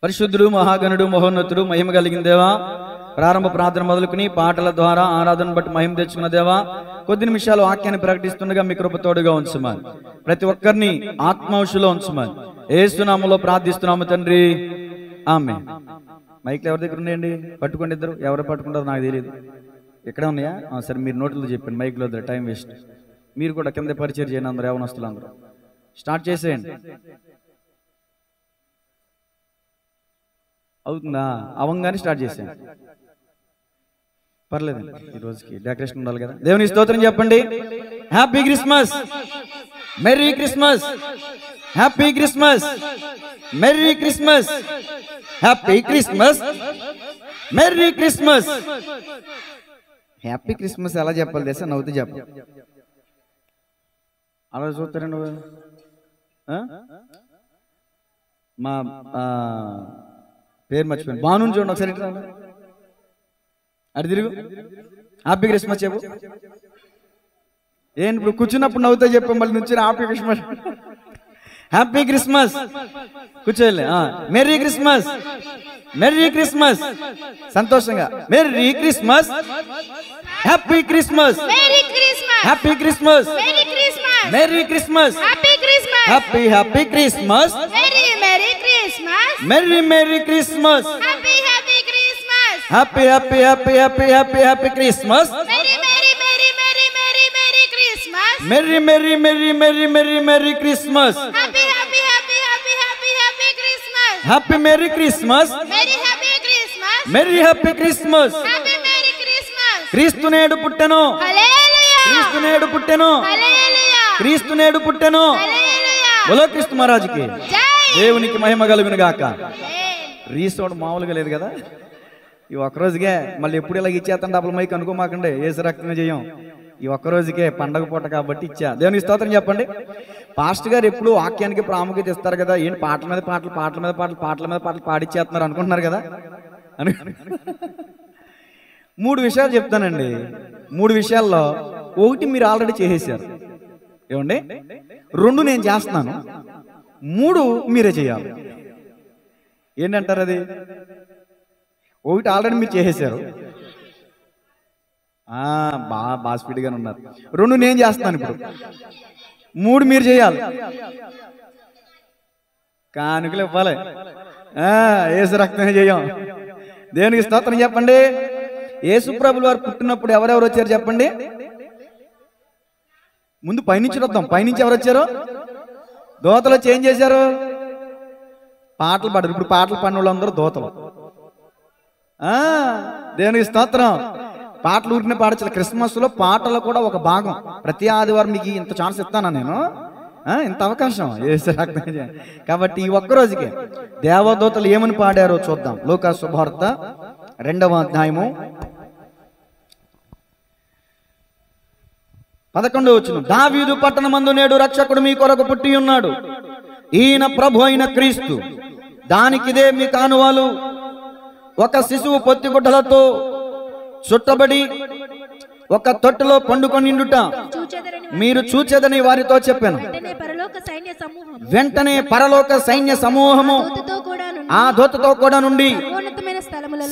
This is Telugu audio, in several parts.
పరిశుద్ధుడు, మహాగణుడు, మహోన్నతుడు, మహిమ కలిగిన దేవా, ప్రారంభ ప్రార్థన మొదలుకుని పాటల ద్వారా ఆరాధన బట్టి మహిమ తెచ్చుకున్న దేవా, కొద్ది నిమిషాలు వాక్యాన్ని ప్రకటిస్తుండగా మీ కృప తోడుగా ఉంచమని, ప్రతి ఒక్కరిని ఆత్మవంశులో ఉంచమని యేసు నామములో ప్రార్థిస్తున్నాము తండ్రి, ఆమేన్. మైక్లు ఎవరి దగ్గర ఉన్నాయండి? పట్టుకోండి ఇద్దరు. ఎవరు పట్టుకుంటారో నాకు తెలియదు. ఎక్కడ ఉన్నాయా? సరే, మీరు నోట్లో చెప్పండి, మైక్లో వద్దు, టైం వేస్ట్. మీరు కూడా కింద పరిచయం చేయండి, అందరూ యవనస్తులు అందరూ స్టార్ట్ చేసేయండి. అవుతుందా? అవంగానే స్టార్ట్ చేసేయండి, పర్లేదండి. ఈ రోజుకి డెకరేషన్ ఉండాలి కదా. దేవుని స్తోత్రం చెప్పండి. Happy Christmas, merry Christmas, happy Christmas, merry Christmas, happy Christmas, merry Christmas. Happy Christmas ఎలా చెప్పాలి తెలుసా? నవ్వుతూ చెప్పాలి. అలా చూస్తారండి. మా పేరు మర్చిపోయింది, బాను చూడండి ఒకసారి. అటు తిరుగు. హ్యాపీ క్రిస్మస్ చెప్పు. ఏంటి ఇప్పుడు కూర్చున్నప్పుడు నవ్వుతా చెప్పు, మళ్ళీ నుంచి హ్యాపీ క్రిస్మస్. హ్యాపీ క్రిస్మస్ కూర్చోలే. Merry Christmas, merry Christmas. సంతోషంగా merry Christmas, happy Christmas, happy Christmas, merry Christmas, happy happy Christmas, merry merry Christmas, happy happy happy happy happy happy Christmas, merry merry merry merry merry merry Christmas, happy merry Christmas, merry happy Christmas. క్రీస్తు నేడు పుట్టెను, క్రీస్తు నేడు పుట్టెను, క్రీస్తు నేడు పుట్టెను. బలో క్రీస్తు మహారాజుకి దేవునికి మహిమ కలుగును గాక. రీసౌండ్ మామూలుగా లేదు కదా. ఈ ఒక్కరోజుకే మళ్ళీ ఎప్పుడు ఇలా ఇచ్చేస్తాను డబ్బుల మైక్ అనుకోమాకండి. ఏసు రక్తమే చేయం. ఈ ఒక్కరోజుకే పండగ పూట కాబట్టి ఇచ్చా. దేవునికి స్తోత్రం చెప్పండి. పాస్టర్ గారు ఎప్పుడు వాక్యానికి ప్రాముఖ్యత ఇస్తారు కదా. ఏంటి పాటల మీద పాటలు, పాటల మీద పాటలు, పాటల మీద పాటలు పాడిచ్చేస్తున్నారు అనుకుంటున్నారు కదా అని. 3 విషయాలు చెప్తానండి. 3 విషయాల్లో ఒకటి మీరు ఆల్రెడీ చేసేసారు. ఏమండి? 2 నేను చేస్తున్నాను, 3 మీరే చేయాలి. ఏంటంటారు అది? ఒకటి ఆల్రెడీ మీరు చేసేసారు, బాగా స్పీడ్గానే ఉన్నారు. 2 నేను చేస్తాను ఇప్పుడు, 3 మీరు చేయాలి. కానుకలు ఇవ్వాలి. యేసు రక్తమే చేయం. దేవునికి స్తోత్రం చెప్పండి. యేసు ప్రభులు వారు పుట్టినప్పుడు ఎవరెవరు వచ్చారు చెప్పండి. ముందు పైనుంచి వద్దాం. పైనుంచి ఎవరు వచ్చారు? దోతలు వచ్చి ఏం చేశారు? పాటలు పాడారు. ఇప్పుడు పాటలు పాడిన వాళ్ళందరూ దోతలు. దేవునికి స్తోత్రం. పాటలు ఊరినే పాడచ్చు. క్రిస్మస్ లో పాటలు కూడా ఒక భాగం. ప్రతి ఆదివారం మీకు ఇంత ఛాన్స్ ఇస్తానా నేను? ఇంత అవకాశం కాబట్టి ఈ ఒక్కరోజుకే దేవదూతలు ఏమని పాడారో చూద్దాం. లూకా శుభవార్త 2వ అధ్యాయము 11వ వచనం. దావీదు పట్టణమందు నేడు రక్షకుడు మీ కొరకు పుట్టి ఉన్నాడు, ఈయన ప్రభు అయిన క్రీస్తు. దానికిదే మీ కానువాలు. ఒక శిశువు పొత్తిగుడ్డలతో చుట్టబడి ఒక తొట్టులో పండుకొనిండుట మీరు చూచెదని వారితో చెప్పాను. వెంటనే పరలోక సైన్య సమూహము ఆ దూతతో కూడా నుండి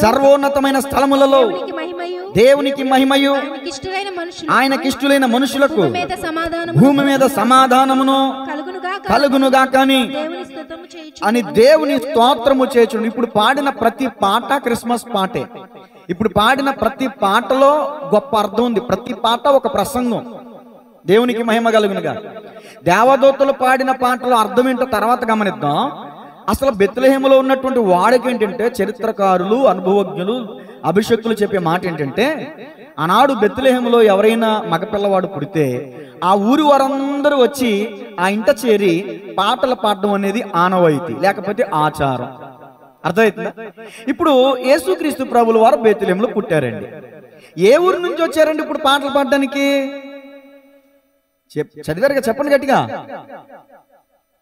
సర్వోన్నతమైన స్థలములలో దేవునికి మహిమయు ఆయనకిష్టులైన మనుషులకు భూమి మీద సమాధానమును కలుగునుగాక అని దేవుని స్తోత్రము చేయుచుండు. ఇప్పుడు పాడిన ప్రతి పాట క్రిస్మస్ పాటే. ఇప్పుడు పాడిన ప్రతి పాటలో గొప్ప అర్థం ఉంది. ప్రతి పాట ఒక ప్రసంగం. దేవునికి మహిమ కలుగునుగా. దేవదూతలు పాడిన పాటలో అర్థం ఏంటో తర్వాత గమనిద్దాం. అసలు బెత్లెహేములో ఉన్నటువంటి వాడికి ఏంటంటే, చరిత్రకారులు, అనుభవజ్ఞులు, అభిషక్తులు చెప్పే మాట ఏంటంటే, ఆనాడు బెత్లెహేములో ఎవరైనా మగపిల్లవాడు పుడితే ఆ ఊరి వారందరూ వచ్చి ఆ ఇంట చేరి పాటలు పాడడం అనేది ఆనవాయితీ, లేకపోతే ఆచారం. అర్థమవుతుందా? ఇప్పుడు యేసుక్రీస్తు ప్రభుల వారు బెత్లెహేములో పుట్టారండి. ఏ ఊరు నుంచి వచ్చారండి ఇప్పుడు పాటలు పాడడానికి? చదివారుగా, చెప్పండి గట్టిగా.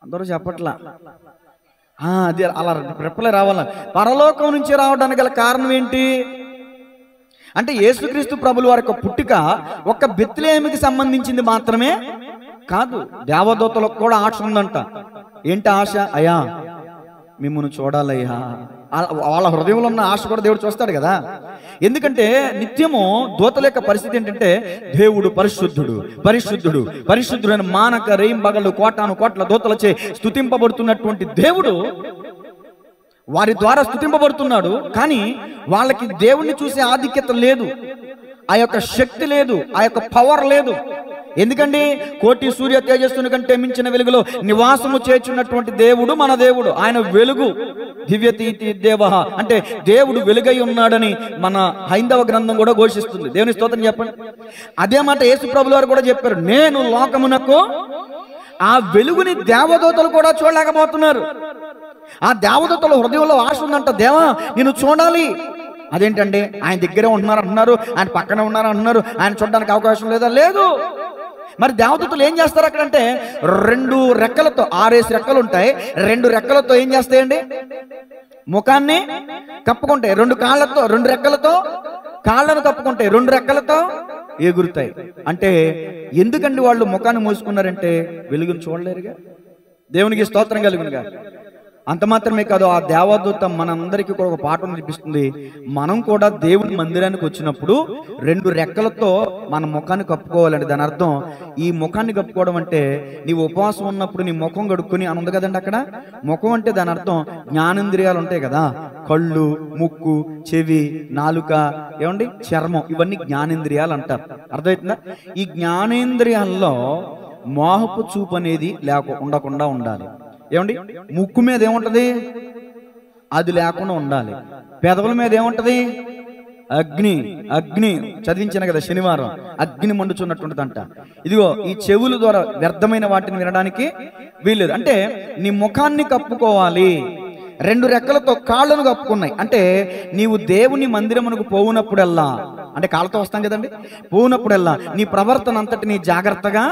అందరూ చెప్పట్లా. అది అలా రెప్పలే రావాల. పరలోకం నుంచి రావడానికి గల కారణం ఏంటి అంటే, యేసుక్రీస్తు ప్రభుల వారి యొక్క పుట్టుక ఒక బెత్లెహేముకి సంబంధించింది మాత్రమే కాదు, దేవదూతలకు కూడా ఆశ ఉందంట. ఏంటి ఆశ? అయ్యా మిమ్మల్ని చూడాలయ్యా. వాళ్ళ హృదయంలో ఉన్న ఆశ కూడా దేవుడు చూస్తాడు కదా. ఎందుకంటే నిత్యము దూతల యొక్క పరిస్థితి ఏంటంటే, దేవుడు పరిశుద్ధుడు పరిశుద్ధుడు పరిశుద్ధుడు అని మానక రేయింబగళ్ళు కోటాను కోట్ల దూతలచే స్తుతింపబడుతున్నటువంటి దేవుడు వారి ద్వారా స్తుతింపబడుతున్నాడు. కానీ వాళ్ళకి దేవుణ్ణి చూసే ఆధిక్యత లేదు, ఆ యొక్క శక్తి లేదు, ఆ యొక్క పవర్ లేదు. ఎందుకండి, కోటి సూర్య తేజస్సుని కంటే మించిన వెలుగులో నివాసము చేర్చున్నటువంటి దేవుడు మన దేవుడు. ఆయన వెలుగు, దివ్యతీతి దేవ అంటే దేవుడు వెలుగై ఉన్నాడని మన హైందవ గ్రంథం కూడా ఘోషిస్తుంది. దేవుని స్తోత్రం చెప్పండి. అదే మాట యేసు ప్రభుల వారు కూడా చెప్పారు, నేను లోకమునకు ఆ వెలుగుని దేవదూతలు కూడా చూడలేకపోతున్నారు. ఆ దేవదూతల హృదయంలో ఆశ ఉందంట, దేవా నేను చూడాలి. అదేంటండి, ఆయన దగ్గరే ఉంటున్నారు అంటున్నారు, ఆయన పక్కనే ఉన్నారు అంటున్నారు, ఆయన చూడడానికి అవకాశం లేదా? లేదు. మరి దేవదూతలు ఏం చేస్తారు అక్కడంటే, 2 రెక్కలతో, 6 రెక్కలు ఉంటాయి, 2 రెక్కలతో ఏం చేస్తాయండి, ముఖాన్ని కప్పుకుంటాయి. 2 రెక్కలతో కాళ్ళను కప్పుకుంటాయి, 2 రెక్కలతో ఎగురుతాయి. అంటే ఎందుకండి వాళ్ళు ముఖాన్ని మూసుకున్నారంటే వెలుగును చూడలేరుగా. దేవునికి స్తోత్రం కలుగునుగా. అంత మాత్రమే కాదు, ఆ దేవదూత మనందరికీ కూడా ఒక పాఠం నేర్పిస్తుంది. మనం కూడా దేవుని మందిరానికి వచ్చినప్పుడు 2 రెక్కలతో మన ముఖాన్ని కప్పుకోవాలండి. దాని అర్థం, ఈ ముఖాన్ని కప్పుకోవడం అంటే నీవు ఉపవాసం ఉన్నప్పుడు నీ ముఖం కడుక్కొని అని ఉంది కదండి. అక్కడ ముఖం అంటే దాని అర్థం జ్ఞానేంద్రియాలు ఉంటాయి కదా, కళ్ళు, ముక్కు, చెవి, నాలుక, ఏమండి చర్మం, ఇవన్నీ జ్ఞానేంద్రియాలు అంటారు. అర్థమవుతుందా? ఈ జ్ఞానేంద్రియాల్లో మోహపు చూపు అనేది ఉండకుండా ఉండాలి. ఏమండి, ముక్కు మీద ఏముంటది, అది లేకుండా ఉండాలి. పెదవుల మీద ఏముంటది, అగ్ని అగ్ని చదివించిన కదా శనివారం, అగ్ని మండుచున్నట్టుంటదంట. ఇదిగో ఈ చెవుల ద్వారా వ్యర్థమైన వాటిని వినడానికి వీల్లేదు. అంటే నీ ముఖాన్ని కప్పుకోవాలి. 2 రెక్కలతో కాళ్ళను కప్పుకున్నాయి. అంటే నీవు దేవుని మందిరమునకు పోవునప్పుడల్లా, అంటే కాళ్ళతో వస్తాం కదండి, పోవునప్పుడల్లా నీ ప్రవర్తన అంతటిని జాగ్రత్తగా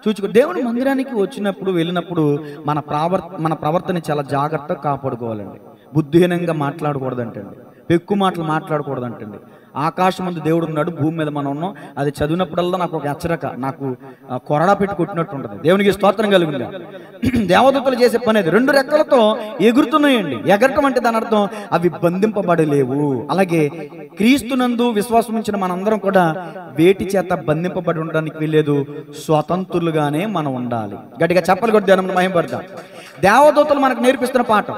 చూచుకో. దేవుని మందిరానికి వచ్చినప్పుడు వెళ్ళినప్పుడు మన ప్రవర్తన చాలా జాగ్రత్తగా కాపాడుకోవాలండి. బుద్ధిహీనంగా మాట్లాడకూడదంటండి, పెక్కు మాటలు మాట్లాడకూడదంటండి. ఆకాశం ముందు దేవుడు ఉన్నాడు, భూమి మీద మనం ఉన్నాం. అది చదివినప్పుడల్లా నాకు ఒక హెచ్చరిక, నాకు కొరడా పెట్టి కొట్టినట్టు ఉంటుంది. దేవునికి స్తోత్రం కలుగుగా. దేవదూతలు చేసే పని అది. 2 రెక్కలతో ఎగురుతున్నాయండి. ఎగరటం అంటే దాని అర్థం అవి బంధింపబడలేవు. అలాగే క్రీస్తునందు విశ్వాసం ఉంచిన మనందరం కూడా వేటి చేత బంధింపబడి ఉండడానికి వీల్లేదు, స్వతంత్రులుగానే మనం ఉండాలి. గట్టిగా చెప్పలు కొట్టి ధ్యానం మహిమపడతాం. దేవదూతలు మనకు నేర్పిస్తున్న పాఠం.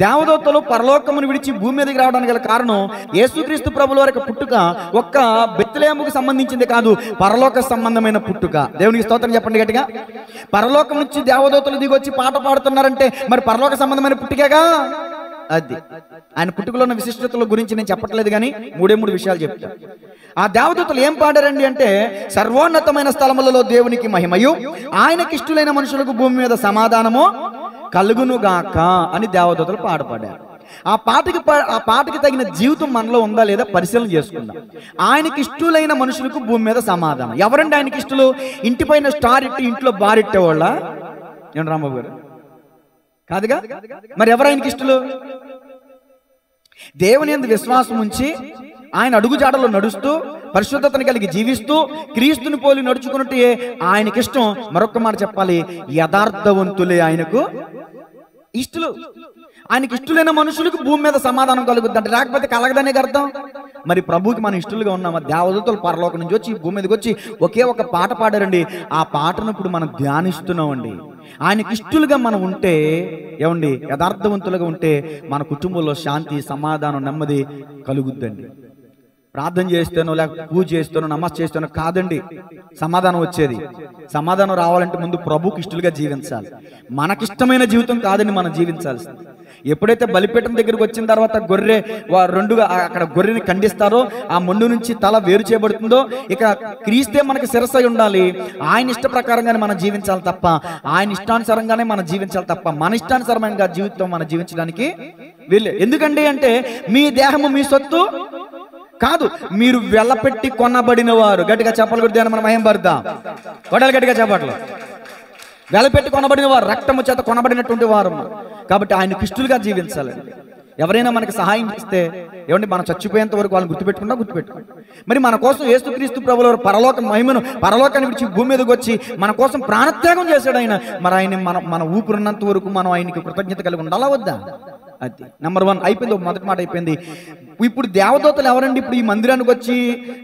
దేవదూతలు పరలోకమును విడిచి భూమి మీదకి రావడానికి గల కారణం, యేసుక్రీస్తు ప్రభుల వారి పుట్టుక ఒక్క బెత్లెహేముకు సంబంధించింది కాదు, పరలోక సంబంధమైన పుట్టుక. దేవునికి స్తోత్రం చెప్పండి గట్టిగా. పరలోకం నుంచి దేవదూతలు దిగొచ్చి పాట పాడుతున్నారంటే మరి పరలోక సంబంధమైన పుట్టుకేగా అది. ఆయన పుట్టుకలో ఉన్న విశిష్టతల గురించి నేను చెప్పట్లేదు, కానీ 3 విషయాలు చెప్తా. ఆ దేవదూతలు ఏం పాడారండి అంటే, సర్వోన్నతమైన స్థలములలో దేవునికి మహిమయు, ఆయనకి ఇష్టలైన మనుషులకు భూమి మీద సమాధానము కలుగునుగాక అని దేవదూతలు పాడారు. ఆ పాటకి తగిన జీవితం మనలో ఉందా లేదా పరిశీలన చేసుకుందాం. ఆయనకి ఇష్టలైన మనుషులకు భూమి మీద సమాధానం. ఎవరండి ఆయనకి ఇష్టలు? ఇంటిపైన స్టార్ ఇట్టి ఇంట్లో బారిట్టేవాళ్ళ? ఏం రాంబాబు గారు కాదుగా. మరి ఎవరు ఆయనకి ఇష్టలు? దేవుని యందు విశ్వాసం ఉంచి ఆయన అడుగుజాడలో నడుస్తూ పరిశుద్ధతను కలిగి జీవిస్తూ క్రీస్తుని పోలి నడుచుకున్నట్టే ఆయనకి ఇష్టం. మరొక మాట చెప్పాలి, యథార్థవంతులే ఆయనకు ఇష్టలు. ఆయనకి ఇష్టలైన మనుషులకు భూమి మీద సమాధానం కలుగుద్ది అంటే, లేకపోతే కలగదనే అర్థం. మరి ప్రభుకి మనం ఇష్టలుగా ఉన్నామా? దేవదూతలు పరలోకం నుంచి వచ్చి భూమి మీదకి వచ్చి ఒకే ఒక పాట పాడారండి. ఆ పాటను ఇప్పుడు మనం ధ్యానిస్తున్నామండి. ఆయనకి ఇష్టలుగా మనం ఉంటే, ఏమండి, యథార్థవంతులుగా ఉంటే మన కుటుంబంలో శాంతి, సమాధానం, నెమ్మది కలుగుద్దండి. ప్రార్థన చేస్తానో లేకపోతే పూజ చేస్తానో నమాజ్ చేస్తానో కాదండి సమాధానం వచ్చేది. సమాధానం రావాలంటే ముందు ప్రభుకి ఇష్టలుగా జీవించాలి. మనకిష్టమైన జీవితం కాదని మనం జీవించాల్సింది. ఎప్పుడైతే బలిపీఠం దగ్గరికి వచ్చిన తర్వాత గొర్రె 2గా అక్కడ గొర్రెని ఖండిస్తారో, ఆ మొండు నుంచి తల వేరు చేయబడుతుందో, ఇక క్రీస్తే మనకి శిరస్సు అయి ఉండాలి. ఆయన ఇష్ట ప్రకారంగానే మనం జీవించాలి తప్ప, ఆయన ఇష్టానుసారంగానే మనం జీవించాలి తప్ప మన ఇష్టానుసారమైన జీవితం మనం జీవించడానికి వీళ్ళు. ఎందుకండి అంటే, మీ దేహము మీ సొత్తు కాదు, మీరు వెళ్ళపెట్టి కొనబడిన వారు. గట్టిగా చెప్పలు కొట్టి మనం మహిమపడదాం. కొడాలి గట్టిగా చెప్పట్లు. వెలపెట్టి కొనబడిన వారు, రక్తము చేత కొనబడినటువంటి వారు. కాబట్టి ఆయనకి ఇష్టలుగా జీవించాలండి. ఎవరైనా మనకి సహాయం చేస్తే ఏమంటే మనం చచ్చిపోయేంత వరకు వాళ్ళని గుర్తుపెట్టుకుంటాం. మరి మన కోసం యేసుక్రీస్తు ప్రభుల వారు పరలోక మహిమను, పరలోకాన్ని విడిచి భూమి మీదకి వచ్చి మన కోసం ప్రాణత్యాగం చేశాడు ఆయన. మరి ఆయన మన ఊపిరినంత వరకు మనం ఆయనకి కృతజ్ఞత కలిగి ఉండాలా వద్దా? అది నెంబర్ 1 అయిపోయింది. మొదటి మాట అయిపోయింది. ఇప్పుడు దేవదూతలు ఎవరండి? ఇప్పుడు ఈ మందిరానికి వచ్చి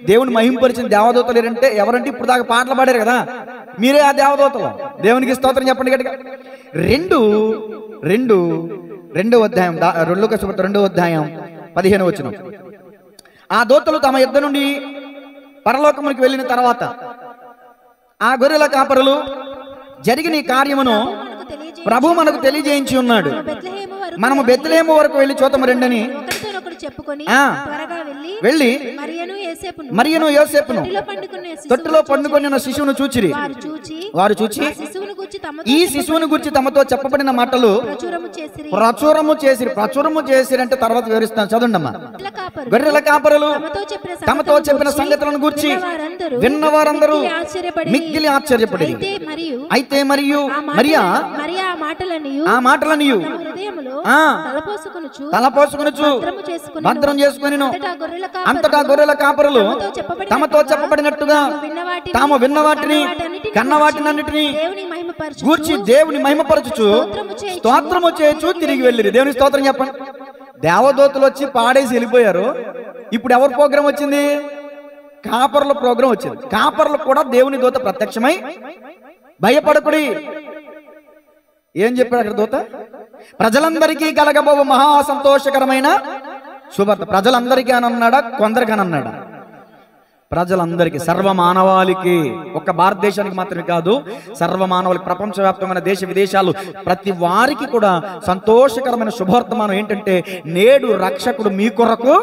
దేవుని మహింపరిచిన దేవదూతలు ఏంటంటే ఎవరంటే ఇప్పుడు దాకా పాటలు పాడారు కదా, మీరే ఆ దేవదూతలు. దేవునికి స్తోత్రం చెప్పండి గట్టిగా. రెండవ అధ్యాయం, 2 అధ్యాయం 15వ వచనం. ఆ దూతలు తమ యుద్ధ నుండి పరలోకమునికి వెళ్ళిన తర్వాత ఆ గొర్రెల కాపరులు జరిగిన ఈ కార్యమును ప్రభు మనకు తెలియజేయించి ఉన్నాడు. మనము బెత్లెహేము వరకు వెళ్ళి చూతము రెండని వెళ్ళి మరియను యోసేపును తొట్టిలో పండుకొని శిశువును చూచిరి. వారు చూచి ఈ శిశువుని గురించి తమతో చెప్పబడిన మాటలు ప్రచురము చేసిరి అంటే తర్వాత వివరిస్తాను, చదవండి అమ్మా. గొర్రెల కాపరులు తమతో చెప్పిన సంగతులను గురించి విన్నవారందరూ మిక్కిలి ఆశ్చర్యపడి, అయితే మరియు మరియా ఆ మాటలనియు తలపోసుకొనుచు భద్రం చేసుకొని అంతటా గొర్రెల కాపరులు తమతో చెప్పబడినట్టుగా తాము విన్న వాటిని కన్న వాటినన్నిటిని గూర్చి దేవుని మహిమపరచుచు స్తోత్రము చేయొచ్చు తిరిగి వెళ్ళిరి. దేవుని స్తోత్రం చెప్పండి. దేవదూతలు వచ్చి పాడేసి వెళ్ళిపోయారు. ఇప్పుడు ఎవరి ప్రోగ్రాం వచ్చింది? కాపర్ల ప్రోగ్రాం వచ్చింది. కాపర్లు కూడా దేవుని దూత ప్రత్యక్షమై భయపడకుడి ఏం చెప్పాడు అక్కడ దూత? ప్రజలందరికీ కలగబో మహా సంతోషకరమైన శుభార్త. ప్రజలందరికీ అని అన్నాడా? కొందరికి అని అన్నాడా? ప్రజలందరికీ, సర్వమానవాళికి. ఒక్క భారతదేశానికి మాత్రమే కాదు, సర్వమానవాళికి, ప్రపంచవ్యాప్తమైన దేశ విదేశాలు ప్రతి వారికి కూడా సంతోషకరమైన శుభవర్తమానం ఏంటంటే నేడు రక్షకుడు మీ కొరకు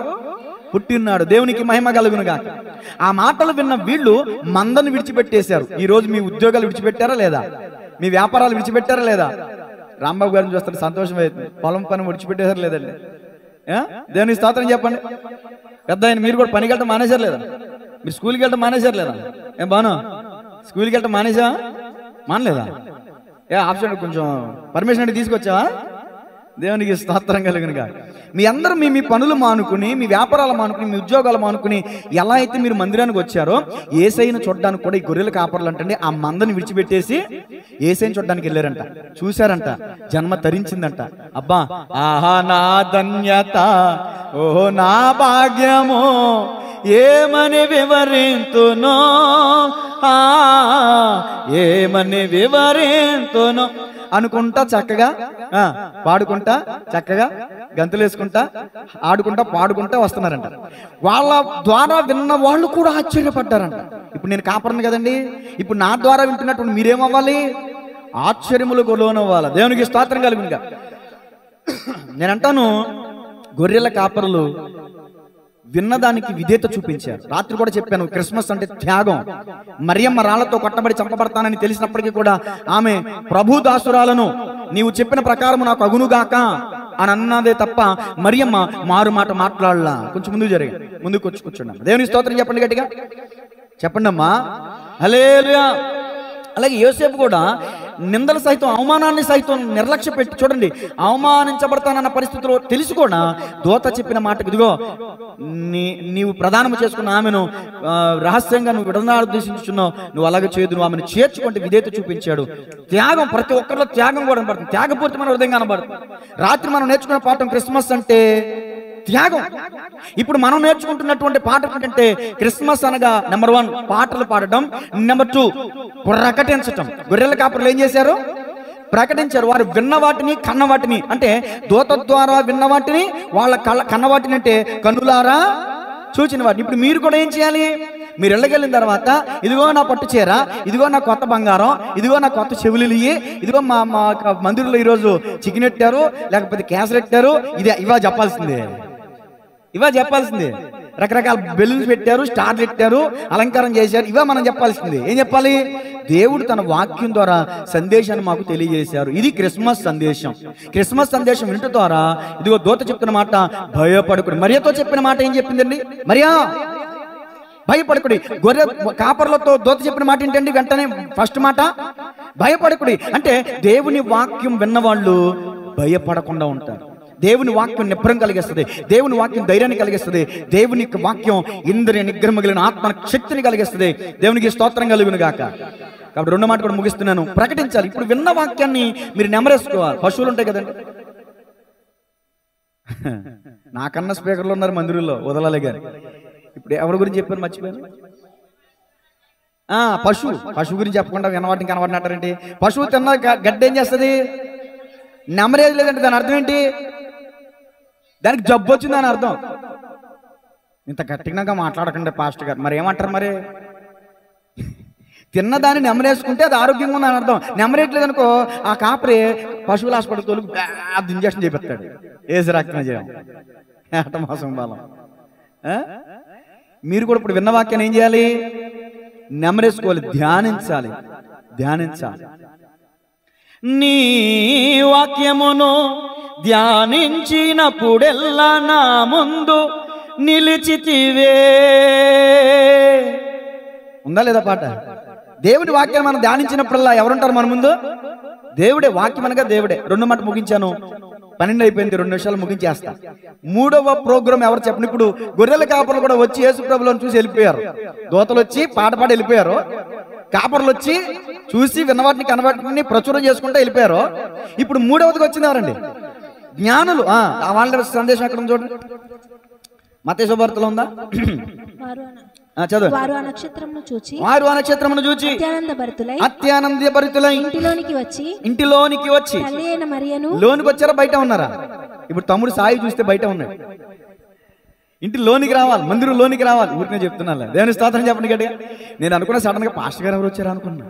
పుట్టినాడు. దేవునికి మహిమ కలుగునుగా. ఆ మాటలు విన్న వీళ్ళు మందని విడిచిపెట్టేశారు. ఈ రోజు మీ ఉద్యోగాలు విడిచిపెట్టారా లేదా? మీ వ్యాపారాలు విడిచిపెట్టారా లేదా? రాంబాబు గారిని చూస్తే సంతోషం అవుతుంది. పొలం పని విడిచిపెట్టేశారు లేదండి? దేవుని స్తోత్రం చెప్పండి. పెద్ద ఆయన మీరు కూడా పనికి వెళ్ళటం మానేశారు లేదా? మీరు స్కూల్కి వెళ్ళటం మానేశారు లేదా? ఏం బాను స్కూల్కి వెళ్ళటం మానలేదా? ఆప్షన్ కొంచెం పర్మిషన్ అంటే తీసుకొచ్చావా? దేవునికి స్తోత్రం కలుగునుగా. మీ అందరూ మీ పనులు మానుకుని, మీ వ్యాపారాలు మానుకుని, మీ ఉద్యోగాలు మానుకుని ఎలా అయితే మీరు మందిరానికి వచ్చారో యేసయ్యను చూడడానికి కూడా ఈ గొర్రెల కాపర్లు అంటే ఆ మందని విడిచిపెట్టేసి యేసయ్యను చూడడానికి వెళ్ళారంట. చూశారంట, జన్మ తరించిందంట. అబ్బా, ఆహా నా ధన్యత, ఓహో నా భాగ్యము, ఏమని వివరింతునో, ఏమని వివరింతునో అనుకుంటా చక్కగా పాడుకుంటా, చక్కగా గంతులేసుకుంటా, ఆడుకుంటా, పాడుకుంటా వస్తున్నారంట. వాళ్ళ ద్వారా విన్న వాళ్ళు కూడా ఆశ్చర్యపడ్డారంట. ఇప్పుడు నేను కాపరను కదండి, ఇప్పుడు నా ద్వారా వింటున్నటువంటి మీరేమవ్వాలి? ఆశ్చర్యములకు లోనవ్వాలి. దేవునికి స్తోత్రం కలుగునుగా. నేను అంటాను, గొర్రెల కాపరులు విన్నదానికి విధేయత చూపించారు. రాత్రి కూడా చెప్పాను, క్రిస్మస్ అంటే త్యాగం. మరియమ్మ రాళ్లతో కొట్టబడి చంపబడతానని తెలిసినప్పటికీ కూడా ఆమె ప్రభు దాసురాలను నీవు చెప్పిన ప్రకారం నాకు అగునుగాక అని అన్నదే తప్ప మరియమ్మ మారు మాట మాట్లాడలా. కొంచెం ముందుకు వచ్చి కూర్చున్నాం. దేవుని స్తోత్రం చెప్పండి గట్టిగా చెప్పండి అమ్మా. హల్లెలూయా. అలాగే యోసేపు కూడా నిందలు సైతం, అవమానాన్ని సైతం నిర్లక్ష్య పెట్టి, చూడండి, అవమానించబడతానన్న పరిస్థితిలో తెలిసి కూడా దూత చెప్పిన మాటకు, ఇదిగో నీవు ప్రదానం చేసుకున్న ఆమెను రహస్యంగా నువ్వు విడనాడుద్దేశించున్నావు, నువ్వు అలాగే చేయదు, నువ్వు ఆమెను చేర్చుకుంటే విధేయత చూపించాడు. త్యాగం, ప్రతి ఒక్కరిలో త్యాగం కూడా కనబడుతుంది. త్యాగపూరితమైన హృదయం కనబడుతుంది. రాత్రి మనం నేర్చుకున్న పాఠం క్రిస్మస్ అంటే త్యాగం. ఇప్పుడు మనం నేర్చుకుంటున్నటువంటి పాట ఏంటంటే క్రిస్మస్ అనగా నెంబర్ 1 పాటలు పాడటం, నెంబర్ 2 ప్రకటించటం. గొర్రెల కాపరులు ఏం చేశారు? ప్రకటించారు. వారు విన్న వాటిని, కన్న వాటిని, అంటే దూత ద్వారా విన్న వాటిని, వాళ్ళ కన్న వాటిని అంటే కన్నులారా చూచిన వాటిని. ఇప్పుడు మీరు కూడా ఏం చేయాలి? మీరు ఇళ్ళకెళ్ళిన తర్వాత, ఇదిగో నా పట్టు చీర, ఇదిగో నా కొత్త బంగారం, ఇదిగో నా కొత్త చెవులు, ఇదిగో మా మందిరంలో ఈరోజు చికెన్ పెట్టారు, లేకపోతే కేసరి పెట్టారు, ఇవా చెప్పాల్సిందే. రకరకాల బెలూన్స్ పెట్టారు, స్టార్లు పెట్టారు, అలంకారం చేశారు, ఇవే మనం చెప్పాల్సింది. ఏం చెప్పాలి? దేవుడు తన వాక్యం ద్వారా సందేశాన్ని మాకు తెలియజేశారు. ఇది క్రిస్మస్ సందేశం. క్రిస్మస్ సందేశం వినటం ద్వారా ఇదిగో దూత చెప్పిన మాట భయపడకుడి. మరియతో చెప్పిన మాట ఏం చెప్పిందండి? మరియా భయపడకుడి. గొర్రె కాపర్లతో దూత చెప్పిన మాట ఏంటండి? వెంటనే ఫస్ట్ మాట భయపడకుడి. అంటే దేవుని వాక్యం విన్నవాళ్ళు భయపడకుండా ఉంటారు. దేవుని వాక్యం నిబ్బరం కలిగిస్తుంది, దేవుని వాక్యం ధైర్యాన్ని కలిగిస్తుంది, దేవుని వాక్యం ఇంద్రియ నిగ్రహం కలిగిన ఆత్మ శక్తిని కలిగిస్తుంది. దేవునికి స్తోత్రం కలుగును గాక. కాబట్టి రెండో మాట కూడా ముగిస్తున్నాను, ప్రకటించాలి. ఇప్పుడు విన్న వాక్యాన్ని మీరు నెమరేసుకోవాలి. పశువులు ఉంటాయి కదండి, నాకన్నా స్పీకర్లు ఉన్నారు మందిరంలో, వదలాలి గారు. ఇప్పుడు ఎవరి గురించి చెప్పాను మర్చిపోయాను. పశువు గురించి చెప్పకుండా వినవాటిని కనబడినట్టారండి. పశువు తిన్న గడ్డ ఏం చేస్తుంది? నెమరేది లేదంటే దాని అర్థం ఏంటి? దానికి జబ్బు వచ్చింది అని అర్థం. ఇంత గట్టిగా మాట్లాడకండి పాస్టర్ గారు. మరి ఏమంటారు? మరి తిన్నదాన్ని నెమరేసుకుంటే అది ఆరోగ్యంగా ఉందని అర్థం. నెమరేయట్లేదు అనుకో, ఆ కాపరి పశువుల హాస్పిటల్ తోలు ఇంజక్షన్ చేపిస్తాడు. ఏసు రక్తం చేయం ఏట మోసం బలం. మీరు కూడా ఇప్పుడు విన్న వాక్యాన్ని ఏం చేయాలి? నెమరేసుకోవాలి, ధ్యానించాలి. నీ వాక్యమును ధ్యానించినప్పుడెల్లా నా ముందు నిలిచితివే. ఉందా లేదా పాట? దేవుడి వాక్యాన్ని మనం ధ్యానించినప్పుడల్లా ఎవరుంటారు మన ముందు? దేవుడే. వాక్యం అనగా దేవుడే. 2 మాట ముగించాను, 12 అయిపోయింది, 2 నిమిషాలు ముగించేస్తా. 3వ ప్రోగ్రాం ఎవరు చెప్పండి? ఇప్పుడు గొర్రెల కాపర్లు కూడా వచ్చి యేసు ప్రభువులను చూసి వెళ్ళిపోయారు. దూతలు వచ్చి పాట పాడి వెళ్ళిపోయారు. కాపర్లు వచ్చి చూసి విన్నవాటిని కనవాటిని ప్రచురం చేసుకుంటూ వెళ్ళిపోయారు. ఇప్పుడు 3వదికి వచ్చింది ఎవరండి? జ్ఞానులు. వాళ్ళ సందేశం ఎక్కడ ఉంది చూడండి. మత్తయి సువార్తలో ఉందా? చదువు. వారు ఆ నక్షత్రమును చూచి అత్యానందభరితులై ఇంటిలోనికి వచ్చి లోనికి వచ్చారా? బయట ఉన్నారా? ఇప్పుడు తమ్ముడు సాయి చూస్తే బయట ఉన్నాడు. ఇంటిలోనికి రావాలి, మందిరం లోనికి రావాలి. ఊరికే చెప్తున్నా, దేవుని స్తోత్రం చెప్పండి గట్టిగా. నేను అనుకున్నా సడన్ గా పాస్టర్ గారు ఎవరు వచ్చారా అనుకున్నా.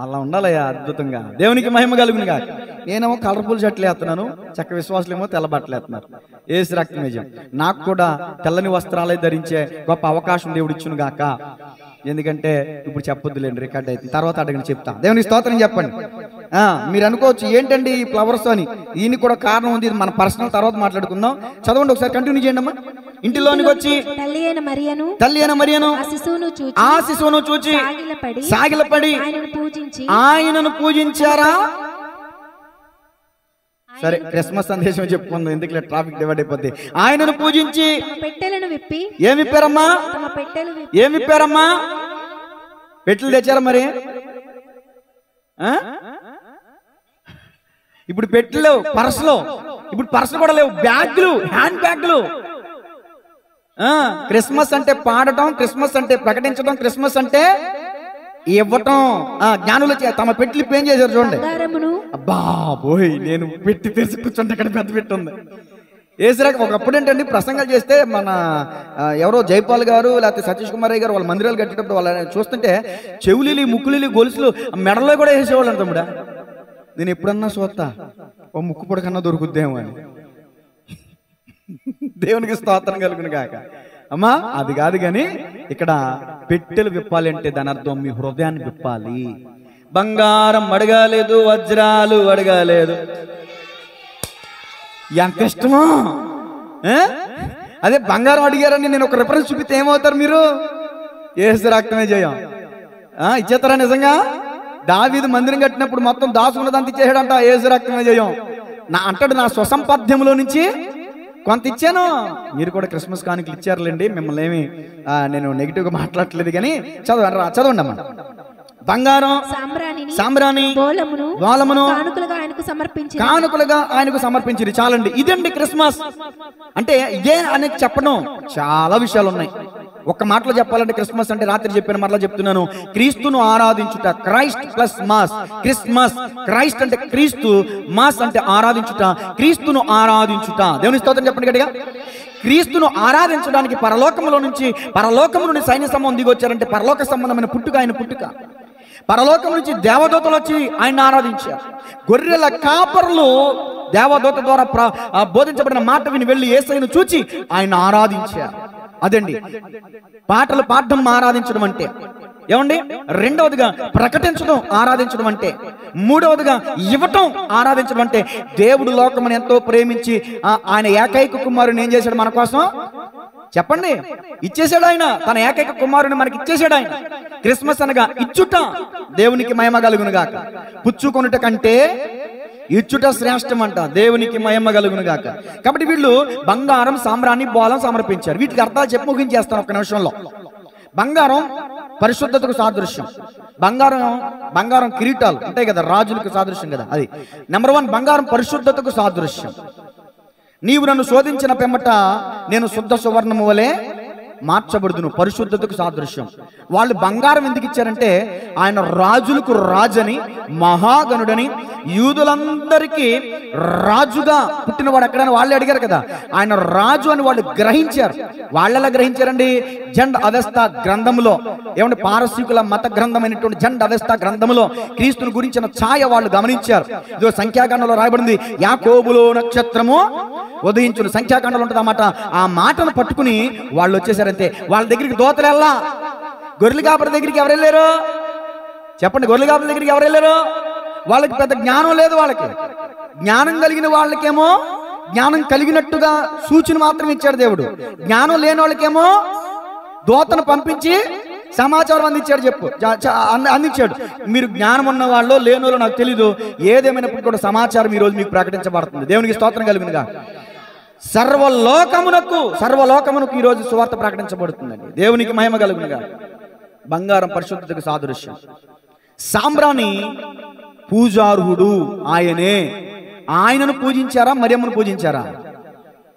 అలా ఉండాలయ్యా, అద్భుతంగా. దేవునికి మహిమ కలుగును గాక. నేనేమో కలర్ఫుల్ షర్ట్లు వేస్తున్నాను, చక్క విశ్వాసులు ఏమో తెల్ల బట్టలు వేస్తున్నారు. ఏసు రక్తం నిజం. నాకు కూడా తెల్లని వస్త్రాలే ధరించే గొప్ప అవకాశం దేవుడు ఇచ్చును గాక. ఎందుకంటే ఇప్పుడు చెప్పొద్దులేండి, రికార్డ్ అయితే తర్వాత అడగని చెప్తా. దేవునికి స్తోత్రం చెప్పండి. మీరు అనుకోవచ్చు ఏంటండి ఈ ఫ్లవర్స్ అని. దీనికి కూడా కారణం ఉంది, ఇది మన పర్సనల్, తర్వాత మాట్లాడుకుందాం. చదవండి ఒకసారి, కంటిన్యూ చేయండి అమ్మా. ఇంటిలోనికి వచ్చి తల్లి అయిన మరియను ఆ శిశువును చూచి సాగిలపడి ఆయనను పూజించారా? సరే, క్రిస్మస్ సందేశం చెప్పుకుందాం, ఎందుకు ట్రాఫిక్ డివైడ్ అయిపోద్ది. ఆయనను పూజించి ఏమి విప్పారమ్మా? పెట్టెలు తెచ్చారా? మరి ఇప్పుడు పెట్టెలు పర్సులో, ఇప్పుడు పర్సులు కూడా లేవు, బ్యాగ్లు, హ్యాండ్ బ్యాగ్లు. క్రిస్మస్ అంటే పాడటం, క్రిస్మస్ అంటే ప్రకటించడం, క్రిస్మస్ అంటే ఇవ్వటం. జ్ఞానులు తమ పెట్టి ఏం చేశారు చూడండి. బాబోయ్, నేను పెట్టి తెరిచి కూర్చుంటే ఇక్కడ పెద్ద పెట్టి ఉంది. ఏసరాక ఒకప్పుడు ఏంటండి, ప్రసంగాలు చేస్తే మన ఎవరో జైపాల్ గారు లేకపోతే సతీష్ కుమార్ గారు వాళ్ళ మందిరాలు కట్టేటప్పుడు వాళ్ళని చూస్తుంటే చెవులీలు, ముక్కులీలు, గొలుసులు మెడలో కూడా వేసేవాళ్ళు తమ్ముడా. నేను ఎప్పుడన్నా చూస్తా ఓ ముక్కు పొడ కన్నా దొరుకుద్దేమో అని. దేవునికి స్తోత్రం కలుగును గాక. అమ్మా అది కాదు కానీ ఇక్కడ పెట్టెలు విప్పాలి అంటే దాని అర్థం మీ హృదయాన్ని విప్పాలి. బంగారం అడగాలేదు, వజ్రాలు అడగాలేదు. ఎంత ఇష్టమో. అదే బంగారం అడిగారని నేను ఒక రిఫరెన్స్ చూపిస్తే ఏమవుతారు మీరు? యేసు రక్తమే జయం. ఇచ్చేస్తారా నిజంగా? దావీదు మందిరం కట్టినప్పుడు మొత్తం దాసుకున్నదంతా ఇచ్చేసాడంట. యేసు రక్తమే జయం అంటాడు. నా స్వసంపాద్యంలో నుంచి కొంత ఇచ్చాను. మీరు కూడా క్రిస్మస్ కానుకలు ఇచ్చారులేండి, మిమ్మల్ని ఏమి నేను నెగిటివ్ గా మాట్లాడట్లేదు కానీ చదవండి అమ్మా. బంగారం, సాంబ్రాణి, బోలమును కానుకలుగా ఆయనకు సమర్పించింది. చాలండి, ఇదండి క్రిస్మస్ అంటే. ఇదే అనేది చెప్పడం చాలా విషయాలు ఉన్నాయి. ఒక్క మాటలో చెప్పాలంటే క్రిస్మస్ అంటే, రాత్రి చెప్పిన మరలా చెప్తున్నాను, క్రీస్తును ఆరాధించుట. Christ plus mass, Christmas. Christ అంటే క్రీస్తు, మాస్ అంటే ఆరాధించుట, క్రీస్తును ఆరాధించుట. దేవుని స్తోత్రం చెప్పండి గట్టిగా. క్రీస్తును ఆరాధించడానికి పరలోకములో నుండి సైన్య సమూహం దిగొచ్చారంటే పరలోక సంబంధమైన పుట్టుక ఆయన పుట్టుక. పరలోకం నుంచి దేవదూతలు వచ్చి ఆయన ఆరాధించారు. గొర్రెల కాపరులు దేవదూత ద్వారా బోధించబడిన మాట విని వెళ్ళి యేసయ్యను చూచి ఆయన ఆరాధించారు. అదండి పాటలు పాడడం ఆరాధించడం అంటే. ఏమండి? రెండవదిగా ప్రకటించడం ఆరాధించడం అంటే. మూడవదిగా ఇవ్వటం ఆరాధించడం అంటే. దేవుడు లోకమును ఎంతో ప్రేమించి ఆయన ఏకైక కుమారుని ఏం చేశాడు మన కోసం? చెప్పండి. ఇచ్చేసాడు ఆయన, తన ఏకైక కుమారుని మనకి ఇచ్చేసాడు ఆయన. క్రిస్మస్ అనగా ఇచ్చుట. దేవునికి మహిమ కలుగును గాక. పుచ్చుకొనుట కంటే ఇచ్చుట శ్రేష్టం అంట. దేవునికి మహిమ కలుగును గాక. కాబట్టి వీళ్ళు బంగారం, సాంబ్రాణి, బోళం సమర్పించారు. వీటికి అర్థాలు చెప్పి ముగించేస్తాను ఒక నిమిషంలో. బంగారం పరిశుద్ధతకు సాదృశ్యం. బంగారం కిరీటాలు ఉంటాయి కదా, రాజులకు సాదృశ్యం కదా. అది నెంబర్ 1. బంగారం పరిశుద్ధతకు సాదృశ్యం. నీవు నన్ను శోధించిన పిమ్మట నేను శుద్ధ సువర్ణము వలె మార్చబడుదును. పరిశుద్ధతకు సాదృశ్యం. వాళ్ళు బంగారం ఎందుకు ఇచ్చారంటే ఆయన రాజులకు రాజని, మహాగణుడని, యూదులందరికీ రాజుగా పుట్టినవాడు ఎక్కడైనా వాళ్ళే అడిగారు కదా. ఆయన రాజు అని వాళ్ళు గ్రహించారు. వాళ్ళెలా గ్రహించారండి? జండ్ అవెస్తా గ్రంథములో, ఏమంటే పారసీకుల మత గ్రంథమైనటువంటి జండ్ అవెస్తా గ్రంథములో క్రీస్తుని గురించిన ఛాయ వాళ్ళు గమనించారు. ఇదో సంఖ్యాకాండంలో రాయబడింది, యాకోబులో నక్షత్రము ఉదయించును. సంఖ్యాకాండంలో ఉంటుంది అన్నమాట. ఆ మాటను పట్టుకుని వాళ్ళు వచ్చేసారంతే. వాళ్ళ దగ్గరికి దోతలు వెళ్ళా. గొర్రెల కాపరి దగ్గరికి ఎవరు వెళ్ళారు చెప్పండి? గొర్రెల కాపరి దగ్గరికి ఎవరు వెళ్ళారు? వాళ్ళకి పెద్ద జ్ఞానం లేదు. వాళ్ళకి జ్ఞానం కలిగిన వాళ్ళకేమో జ్ఞానం కలిగినట్టుగా సూచన మాత్రం ఇచ్చాడు దేవుడు. జ్ఞానం లేని వాళ్ళకేమో దోతను పంపించి సమాచారం అందించాడు. అందించాడు. మీరు జ్ఞానం ఉన్న వాళ్ళు లేని వాళ్ళు నాకు తెలీదు. ఏదేమైనప్పుడు కూడా సమాచారం ఈరోజు మీకు ప్రకటించబడుతుంది. దేవునికి స్తోత్రం కలుగునుగా. సర్వలోకమునకు ఈరోజు సువార్త ప్రకటించబడుతుందండి. దేవునికి మహిమ కలుగునుగా. బంగారం పరిశుద్ధతకు సాదృశ్యం. సాంబ్రాణి పూజార్హుడు ఆయనే. ఆయనను పూజించారా, మరియమ్మను పూజించారా?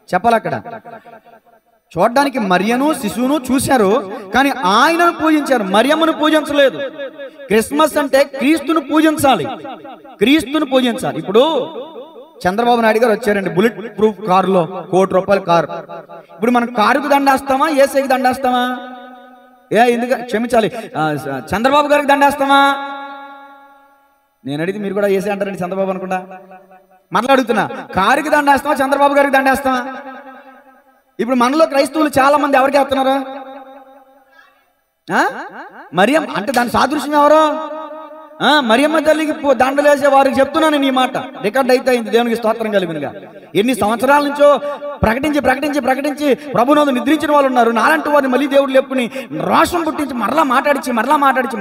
చెప్పాలి. అక్కడ చూడడానికి మరియను శిశువును చూశారు, కానీ ఆయనను పూజించారు, మరియమ్మను పూజించలేదు. క్రిస్మస్ అంటే క్రీస్తును పూజించాలి, క్రీస్తును పూజించాలి. ఇప్పుడు చంద్రబాబు నాయుడు గారు వచ్చారండి బుల్లెట్ ప్రూఫ్ కారులో, ₹1,00,00,000 కారు. ఇప్పుడు మనం కారుకు దండేస్తామా, ఏసైకి దండేస్తామా? ఎందుకు క్షమించాలి, చంద్రబాబు గారికి దండేస్తామా? నేను అడిగితే మీరు కూడా ఏసై అంటారండి, చంద్రబాబు అనుకుంటా. మరలా అడుగుతున్నా, కారుకి దండేస్తామా, చంద్రబాబు గారికి దండేస్తామా? ఇప్పుడు మనలో క్రైస్తవులు చాలా మంది ఎవరికి వేస్తున్నారు? మరియమ్మ అంటే దాని సాదృశ్యం ఎవరు? మరియమ్మ తల్లికి దండలేసే వారికి చెప్తున్నాను నీ మాట. రికార్డ్ అయితే అయింది. దేవునికి స్తోత్రం కలుగునుగా. ఎన్ని సంవత్సరాల నుంచో ప్రకటించి ప్రకటించి ప్రకటించి ప్రభునందు నిద్రించిన వాళ్ళు ఉన్నారు. నాలంటి వారిని మళ్ళీ దేవుడు లేపుకుని రోషం పుట్టించి మరలా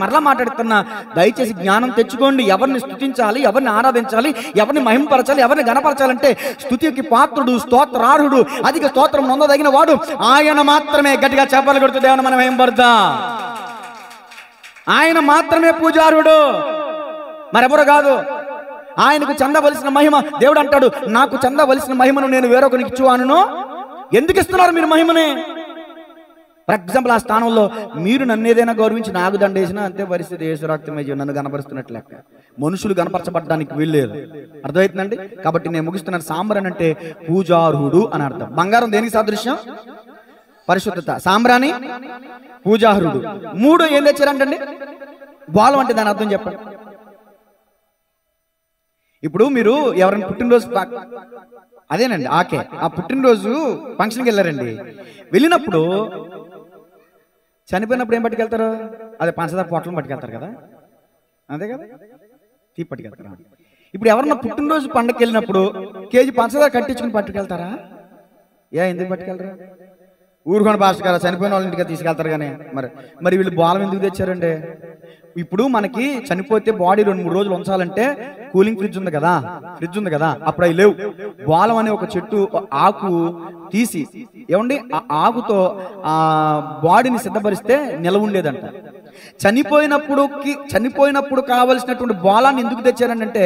మాట్లాడుతున్నా. దయచేసి జ్ఞానం తెచ్చుకోండి. ఎవరిని స్తుతించాలి, ఎవరిని ఆరాధించాలి, ఎవరిని మహిమపరచాలి, ఎవరిని గణపరచాలంటే స్తుతికి పాత్రుడు, స్తోత్రార్హుడు, అధిక స్తోత్రం నొందదగిన వాడు ఆయన మాత్రమే. గట్టిగా చెప్పలు కొడుతూ దేవుని మనం మహిమపడదాం. ఆయన మాత్రమే పూజారుడు, మరెవరు కాదు. ఆయనకు చెందవలసిన మహిమ దేవుడు అంటాడు, నాకు చెందవలసిన మహిమను నేను వేరొకరికి ఇచ్చువాను. ఎందుకు ఇస్తున్నారు మీరు మహిమని? ఫర్ ఎగ్జాంపుల్, ఆ స్థానంలో మీరు నన్ను ఏదైనా గౌరవించి నాకు దండేసినా అంతే పరిస్థితి. యేసురక్తమై నన్ను కనపరుస్తున్నట్లు లెక్క. మనుషులు కనపరచబడడానికి వీల్లేదు. అర్థమవుతుందండి? కాబట్టి నేను ముగిస్తున్నాను. సాంబ్రాణి అంటే పూజార్హుడు అని అర్థం. బంగారం దేనికి సాదృశ్యం? పరిశుద్ధత. సాంబ్రాణి పూజార్హుడు. 3 ఏం తెచ్చారంటండి? బోళం అంటే దాని అర్థం చెప్పండి. ఇప్పుడు మీరు ఎవరైనా పుట్టినరోజు, అదేనండి ఆకే, ఆ పుట్టినరోజు ఫంక్షన్కి వెళ్ళారండి. వెళ్ళినప్పుడు చనిపోయినప్పుడు ఏం పట్టుకెళ్తారు? అదే పంచదార పొట్లను పట్టుకెళ్తారు కదా, అంతే కదా, తీపి పట్టుకెళ్తారు. ఇప్పుడు ఎవరన్నా పుట్టినరోజు పండుగకి వెళ్ళినప్పుడు కేజీ పంచదార కట్టించుకుని పట్టుకెళ్తారా? ఎందుకు పట్టుకెళ్తారా? ఊరుకొని భాష గారు చనిపోయిన వాళ్ళ ఇంటికి తీసుకెళ్తారు. కానీ మరి వీళ్ళు బోళం ఎందుకు తెచ్చారండి? ఇప్పుడు మనకి చనిపోతే బాడీ 2-3 రోజులు ఉంచాలంటే కూలింగ్ ఫ్రిడ్జ్ ఉంది కదా, అప్పుడు అవి లేవు. బోళం అనే ఒక చెట్టు ఆకు తీసి ఏమండి ఆ ఆకుతో ఆ బాడీని సిద్ధపరిస్తే నిలవ ఉండేదంట. చనిపోయినప్పుడు కావలసినటువంటి బోళాన్ని ఎందుకు తెచ్చారంటే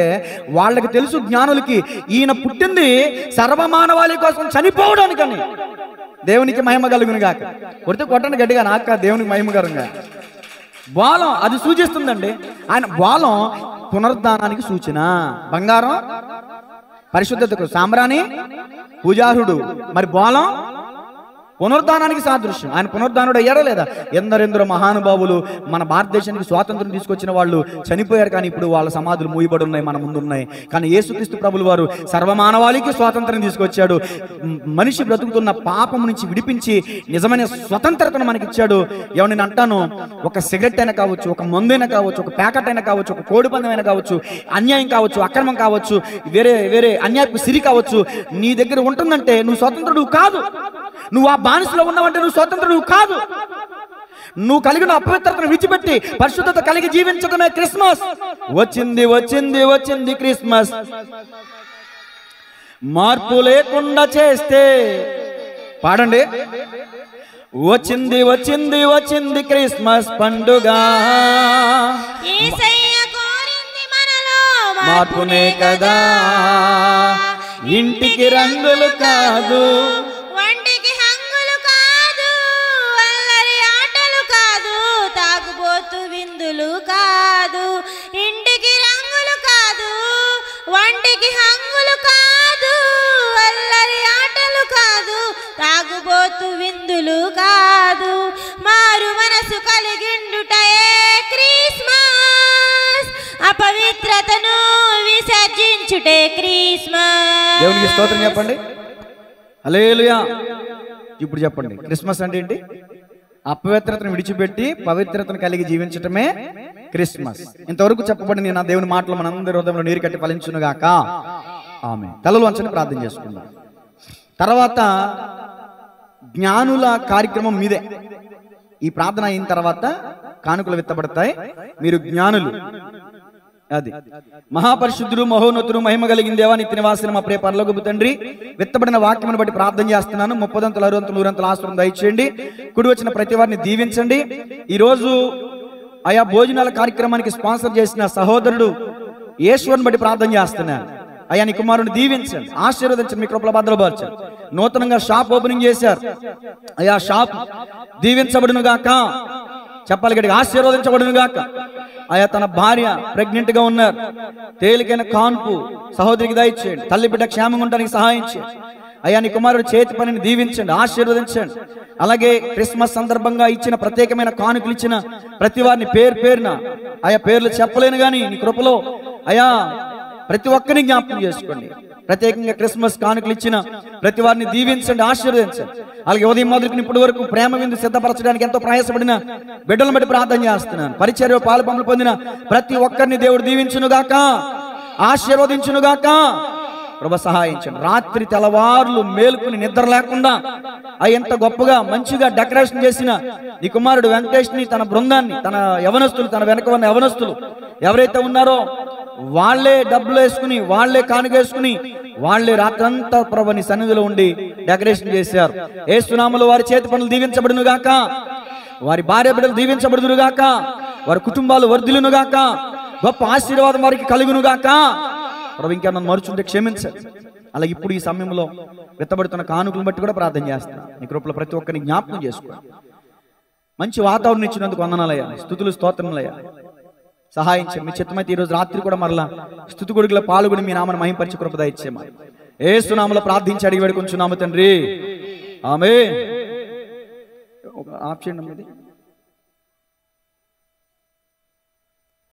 వాళ్ళకి తెలుసు, జ్ఞానులకి, ఈయన పుట్టింది సర్వమానవాళి కోసం చనిపోవడానికని. దేవునికి మహిమ కలుగునుగాక. కొట్టండి గట్టిగా, నాక దేవునికి మహిమ కలుగునుగా. బోళం అది సూచిస్తుందండి. ఆయన బోళం పునరుద్ధానానికి సూచన. బంగారం పరిశుద్ధతకు, సాంబ్రాణి పూజార్హుడు, మరి బోళం పునరుద్ధానానికి సాదృశ్యం. ఆయన పునరుద్ధానుడు అయ్యారా లేదా? ఎందరెందరో మహానుభావులు మన భారతదేశానికి స్వాతంత్రం తీసుకొచ్చిన వాళ్ళు చనిపోయారు, కానీ ఇప్పుడు వాళ్ళ సమాధులు మూయబడి ఉన్నాయి, మన ముందు ఉన్నాయి. కానీ యేసుక్రీస్తు ప్రభులు వారు సర్వమానవాళికి స్వాతంత్రం తీసుకొచ్చాడు. మనిషి బ్రతుకుతున్న పాపం నుంచి విడిపించి నిజమైన స్వతంత్రతను మనకిచ్చాడు. నేను అంటాను, ఒక సిగరెట్ అయినా కావచ్చు, ఒక మందైనా కావచ్చు, ఒక ప్యాకెట్ అయినా కావచ్చు, ఒక కోడి పందెం అయినా కావచ్చు, అన్యాయం కావచ్చు, అక్రమం కావచ్చు, వేరే అన్యాయపు సిరి కావచ్చు, నీ దగ్గర ఉంటుందంటే నువ్వు స్వతంత్రుడు కాదు. నువ్వు ఆ బానిసలో ఉన్నావంటే నువ్వు స్వతంత్రుడు కాదు. నువ్వు కలిగిన అపవిత్రతను విడిచిపెట్టి పరిశుద్ధత కలిగి జీవించడమే క్రిస్మస్. వచ్చింది వచ్చింది వచ్చింది క్రిస్మస్. మార్పు లేకుండా చేస్తే పాడండి. వచ్చింది వచ్చింది వచ్చింది క్రిస్మస్ పండుగ. మార్పునే కదా, ఇంటికి రంగులు కాదు, వంటికి హంగులు కాదు, అల్లరి ఆటలు కాదు, తాగుబోతు విందులు కాదు. ఇంటికి రంగులు కాదు, వంటికి హంగులు కాదు, అల్లరి ఆటలు కాదు, తాగుబోతు విందులు కాదు. మారు మనసు కలిగిండుటయే క్రిస్మస్, అపవిత్రతను విసర్జించుటే క్రిస్మస్. దేవునికి స్తోత్రం చెప్పండి. హల్లెలూయా. ఇప్పుడు చెప్పండి, క్రిస్మస్ అంటే ఏంటి? అపవిత్రతను విడిచిపెట్టి పవిత్రతను కలిగి జీవించటమే క్రిస్మస్. ఇంతవరకు చెప్పబడి నా దేవుని మాటలు మనందరి హృదయంలో నీరు కట్టి ఫలించునుగాక. ఆమేన్. తలలు వంచని ప్రార్థన చేసుకుందాం. తర్వాత జ్ఞానుల కార్యక్రమం మీదే. ఈ ప్రార్థన అయిన తర్వాత కానుకలు విత్తబడతాయి. మీరు జ్ఞానులు. అది మహాపరిశుద్ధుడు మహోన్నతుడు మహిమ కలిగిన దేవా, నిత్య నివాసిన మా ప్రియ పరలోకపు తండ్రి, విత్తబడిన వాక్యమును బట్టి ప్రార్థన చేస్తున్నాను. 30 60 100 ఆశీర్వాదం దయచేయండి. కుడి వచ్చిన ప్రతి వారిని దీవించండి. ఈరోజు ఆయా భోజనాల కార్యక్రమానికి స్పాన్సర్ చేసిన సహోదరుడు ఈశ్వరుని బట్టి ప్రార్థన చేస్తున్నాను. అయ్యా నీ కుమారుని దీవించండి, ఆశీర్వదించండి, మీ కృపలో భద్రపరచండి. నూతనంగా షాప్ ఓపెనింగ్ చేశారు. అయ్యా షాప్ దీవించబడును గాక. చెప్పాలి గట్టిగా, ఆశీర్వదించబడును గాక. ఆయా తన భార్య ప్రెగ్నెంట్ గా ఉన్నారు, తేలికైన కాన్పు సహోదరికి దయచేయండి. తల్లి బిడ్డ క్షేమంగా ఉండడానికి సహాయం చేయండి. అయ్యా నీ కుమారుడు చేతి పనిని దీవించండి, ఆశీర్వదించండి. అలాగే క్రిస్మస్ సందర్భంగా ఇచ్చిన ప్రత్యేకమైన కానుకలు ఇచ్చిన ప్రతి వారిని పేరు పేరున, ఆయా పేర్లు చెప్పలేను కానీ నీ కృపలో అయా ప్రతి ఒక్కరిని జ్ఞాపకం చేసుకోండి. ప్రత్యేకంగా క్రిస్మస్ కానుకలు ఇచ్చిన ప్రతి వారిని దీవించండి, ఆశీర్వదించండి. అలాగే ఉదయం మొదలుకుని ఇప్పటి వరకు ప్రేమ విందు సిద్ధపరచడానికి ఎంతో ప్రయాసపడిన బిడ్డలను బట్టి ప్రార్థన చేస్తున్నాను. పరిచర్య పాలు పంపులు పొందిన ప్రతి ఒక్కరిని దేవుడు దీవించునుగాక, ఆశీర్వదించునుగాక. ప్రభు సహాయించండి. రాత్రి తెల్లవారులు మేలుకుని నిద్ర లేకుండా ఎంత గొప్పగా మంచిగా డెకరేషన్ చేసిన నీ కుమారుడు వెంకటేష్ ని, తన బృందాన్ని, తన యవనస్తులు, తన వెనక ఉన్న యవనస్తులు ఎవరైతే ఉన్నారో వాళ్లే డబ్బులు వేసుకుని, వాళ్లే కానుకేసుకుని, వాళ్లే రాత్రంతా ప్రభు నీ సన్నిధిలో ఉండి డెకరేషన్ చేశారు. యేసునామములో వారి చేతి పనులు దీవించబడును గాక, వారి భార్య బిడ్డలు దీవించబడును గాక, వారి కుటుంబాలు వర్ధిల్లును గాక, గొప్ప ఆశీర్వాదం వారికి కలుగును గాక. ప్రభు ఇంకా నన్ను మరుచుంటే క్షమించండి. అలాగే ఇప్పుడు ఈ సమయంలో విత్తబడుతున్న కానుకలను బట్టి కూడా ప్రార్థన చేస్తాను. నీ కృపలో ప్రతి ఒక్కరిని జ్ఞాపకం చేసుకో. మంచి వాతావరణం ఇచ్చినందుకు వందనాలయ్యా, స్తుతులు స్తోత్రములయ్యా. సహాయించండి. మీ చిత్తమైతే ఈరోజు రాత్రి కూడా మరలా స్తుతి కొడుకులో పాల్గొని మీ నామను మహింపరిచి కృప దయచేయమా. యేసు నామములో ప్రార్థించి అడిగి వేడుకొంచున్నాము తండ్రి. ఆమేన్. ఒక ఆప్షన్